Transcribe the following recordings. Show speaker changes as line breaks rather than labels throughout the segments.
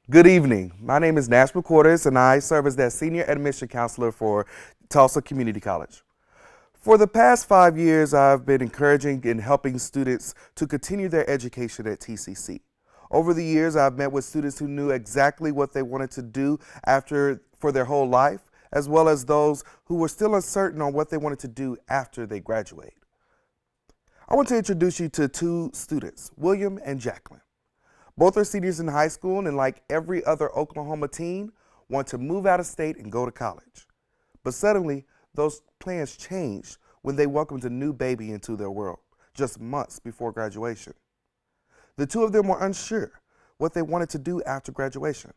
Good evening. My name is Nash McQuarters, and I serve as the Senior Admission Counselor for Tulsa Community College. For the past 5 years, I've been encouraging and helping students to continue their education at TCC. Over the years, I've met with students who knew exactly what they wanted to do for their whole life, as well as those who were still uncertain on what they wanted to do after they graduate. I want to introduce you to two students, William and Jacqueline. Both are seniors in high school and, like every other Oklahoma teen, want to move out of state and go to college. But suddenly, those plans changed when they welcomed a new baby into their world, just months before graduation. The two of them were unsure what they wanted to do after graduation.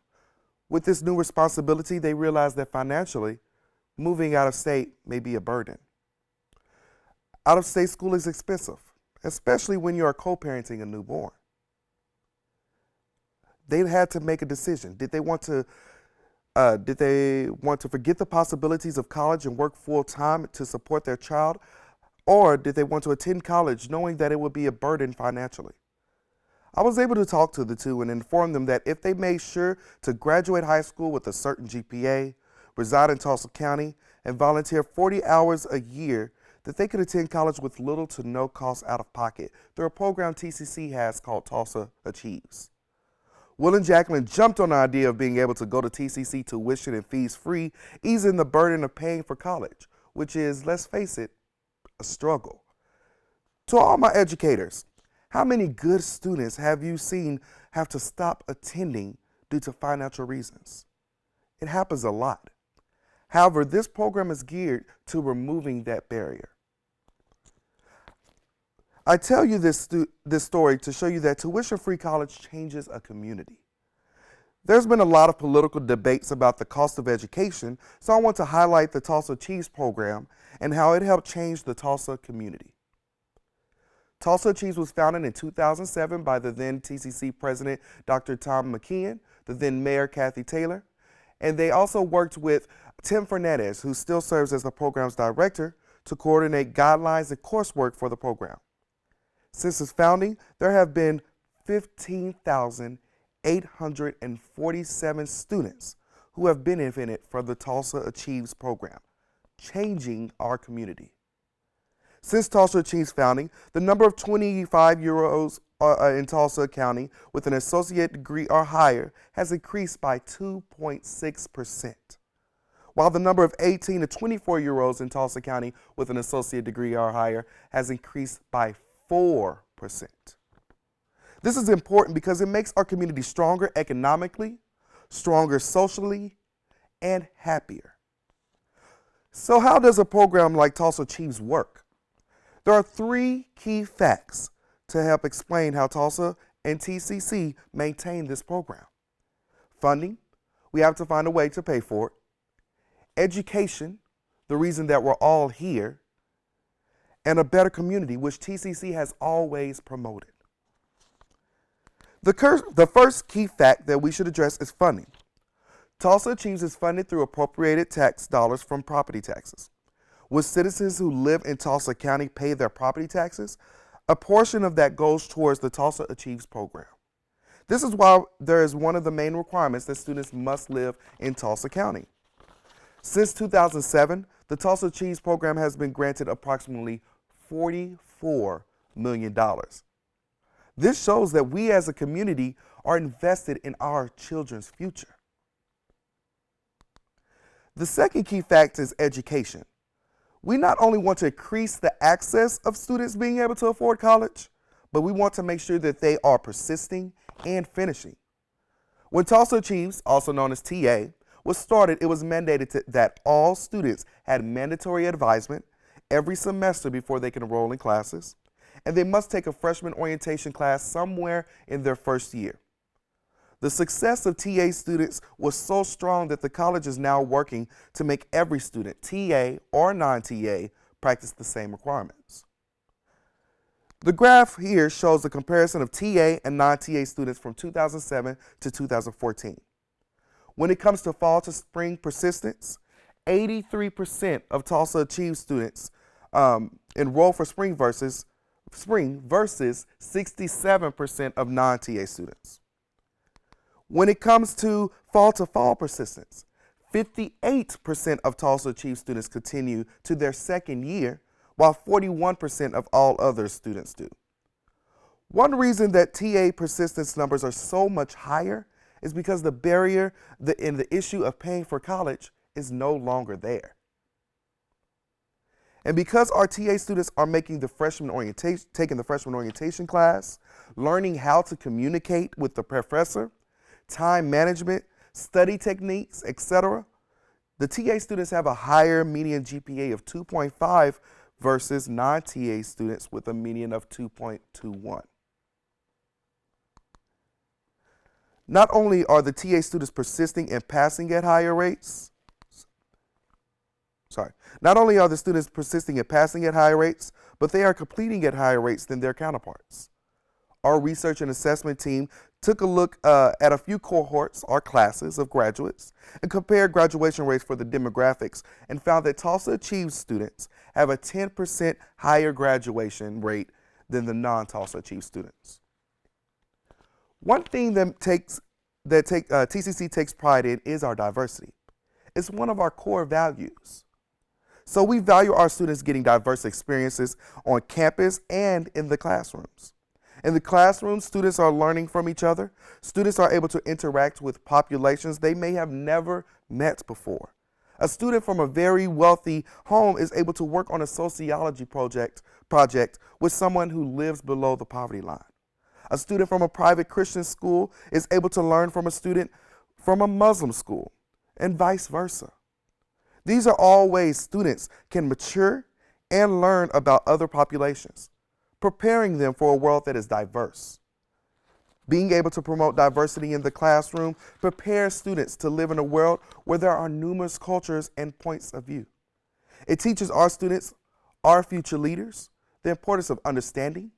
With this new responsibility, they realized that financially, moving out of state may be a burden. Out of state school is expensive, especially when you are co-parenting a newborn. They had to make a decision. Did they want to forget the possibilities of college and work full time to support their child, or did they want to attend college knowing that it would be a burden financially? I was able to talk to the two and inform them that if they made sure to graduate high school with a certain GPA, reside in Tulsa County, and volunteer 40 hours a year, that they could attend college with little to no cost out of pocket through a program TCC has called Tulsa Achieves. Will and Jacqueline jumped on the idea of being able to go to TCC tuition and fees free, easing the burden of paying for college, which is, let's face it, a struggle. To all my educators, how many good students have you seen have to stop attending due to financial reasons? It happens a lot. However, this program is geared to removing that barrier. I tell you this story to show you that tuition-free college changes a community. There's been a lot of political debates about the cost of education, so I want to highlight the Tulsa Achieves program and how it helped change the Tulsa community. Tulsa Achieves was founded in 2007 by the then TCC president, Dr. Tom McKeon, the then mayor, Kathy Taylor, and they also worked with Tim Fernandez, who still serves as the program's director, to coordinate guidelines and coursework for the program. Since its founding, there have been 15,847 students who have benefited from the Tulsa Achieves program, changing our community. Since Tulsa Achieves founding, the number of 25-year-olds in Tulsa County with an associate degree or higher has increased by 2.6%, while the number of 18 to 24-year-olds in Tulsa County with an associate degree or higher has increased by 4%. This is important because it makes our community stronger economically, stronger socially, and happier. So how does a program like Tulsa Achieves work? There are three key facts to help explain how Tulsa and TCC maintain this program. Funding, we have to find a way to pay for it. Education, the reason that we're all here, and a better community, which TCC has always promoted. The first key fact that we should address is funding. Tulsa Achieves is funded through appropriated tax dollars from property taxes. When citizens who live in Tulsa County pay their property taxes, a portion of that goes towards the Tulsa Achieves program. This is why there is one of the main requirements that students must live in Tulsa County. Since 2007, the Tulsa Achieves program has been granted approximately $44 million. This shows that we as a community are invested in our children's future. The second key fact is education. We not only want to increase the access of students being able to afford college, but we want to make sure that they are persisting and finishing. When Tulsa Achieves, also known as TA, was started, it was mandated that all students had mandatory advisement every semester before they can enroll in classes, and they must take a freshman orientation class somewhere in their first year. The success of TA students was so strong that the college is now working to make every student, TA or non-TA, practice the same requirements. The graph here shows the comparison of TA and non-TA students from 2007 to 2014. When it comes to fall to spring persistence, 83% of Tulsa Achieves students enroll for spring versus 67% of non-TA students. When it comes to fall persistence, 58% of Tulsa Achieves students continue to their second year, while 41% of all other students do. One reason that TA persistence numbers are so much higher is because the barrier in the issue of paying for college is no longer there. And because our TA students are taking the freshman orientation class, learning how to communicate with the professor, time management, study techniques, etc., the TA students have a higher median GPA of 2.5 versus non-TA students with a median of 2.21. Not only are the TA students persisting and passing at higher rates, not only are the students persisting and passing at higher rates, but they are completing at higher rates than their counterparts. Our research and assessment team took a look at a few cohorts or classes of graduates and compared graduation rates for the demographics and found that Tulsa Achieves students have a 10% higher graduation rate than the non-Tulsa Achieves students. One thing TCC takes pride in is our diversity. It's one of our core values. So we value our students getting diverse experiences on campus and in the classrooms. In the classroom, students are learning from each other. Students are able to interact with populations they may have never met before. A student from a very wealthy home is able to work on a sociology project with someone who lives below the poverty line. A student from a private Christian school is able to learn from a student from a Muslim school, and vice versa. These are all ways students can mature and learn about other populations, preparing them for a world that is diverse. Being able to promote diversity in the classroom prepares students to live in a world where there are numerous cultures and points of view. It teaches our students, our future leaders, the importance of understanding,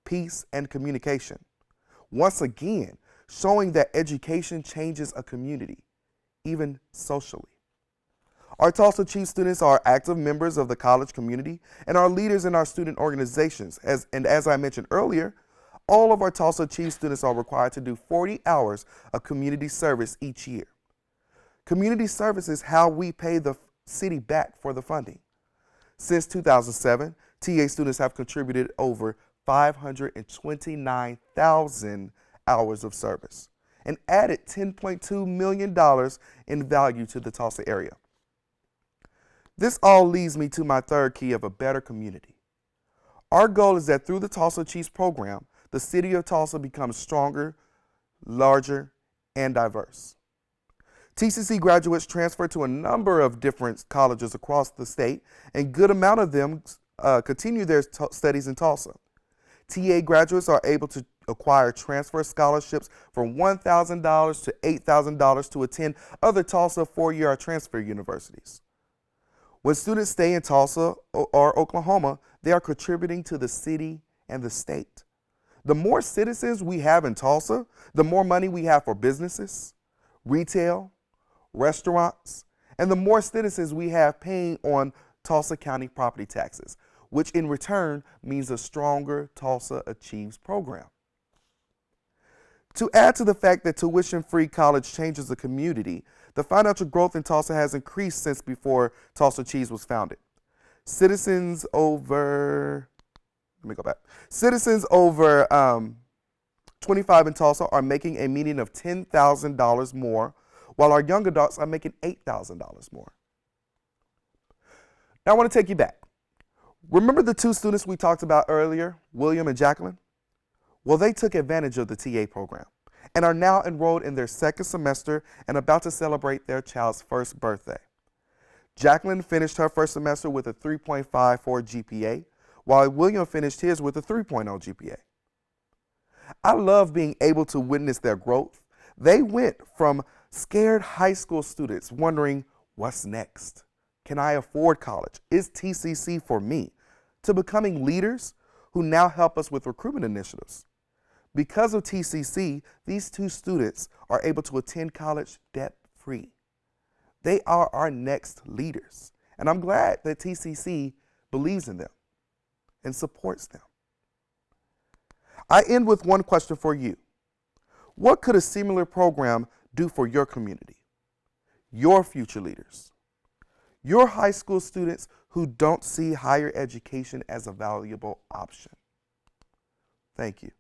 peace, and communication. Once again, showing that education changes a community, even socially. Our Tulsa Chief students are active members of the college community and are leaders in our student organizations. As I mentioned earlier, all of our Tulsa Chief students are required to do 40 hours of community service each year. Community service is how we pay the city back for the funding. Since 2007, TA students have contributed over 529,000 hours of service and added $10.2 million in value to the Tulsa area. This all leads me to my third key of a better community. Our goal is that through the Tulsa Chiefs program, the city of Tulsa becomes stronger, larger, and diverse. TCC graduates transfer to a number of different colleges across the state, and a good amount of them continue their studies in Tulsa. TA graduates are able to acquire transfer scholarships from $1,000 to $8,000 to attend other Tulsa four-year transfer universities. When students stay in Tulsa or Oklahoma, they are contributing to the city and the state. The more citizens we have in Tulsa, the more money we have for businesses, retail, restaurants, and the more citizens we have paying on Tulsa County property taxes, which in return means a stronger Tulsa Achieves program. To add to the fact that tuition-free college changes the community, the financial growth in Tulsa has increased since before Tulsa Achieves was founded. Citizens over 25 in Tulsa are making a median of $10,000 more, while our young adults are making $8,000 more. Now I want to take you back. Remember the two students we talked about earlier, William and Jacqueline? Well, they took advantage of the TA program and are now enrolled in their second semester and about to celebrate their child's first birthday. Jacqueline finished her first semester with a 3.54 GPA, while William finished his with a 3.0 GPA. I love being able to witness their growth. They went from scared high school students wondering, what's next? Can I afford college? Is TCC for me? To becoming leaders who now help us with recruitment initiatives. Because of TCC, these two students are able to attend college debt-free. They are our next leaders, and I'm glad that TCC believes in them and supports them. I end with one question for you. What could a similar program do for your community? Your future leaders, your high school students who don't see higher education as a valuable option. Thank you.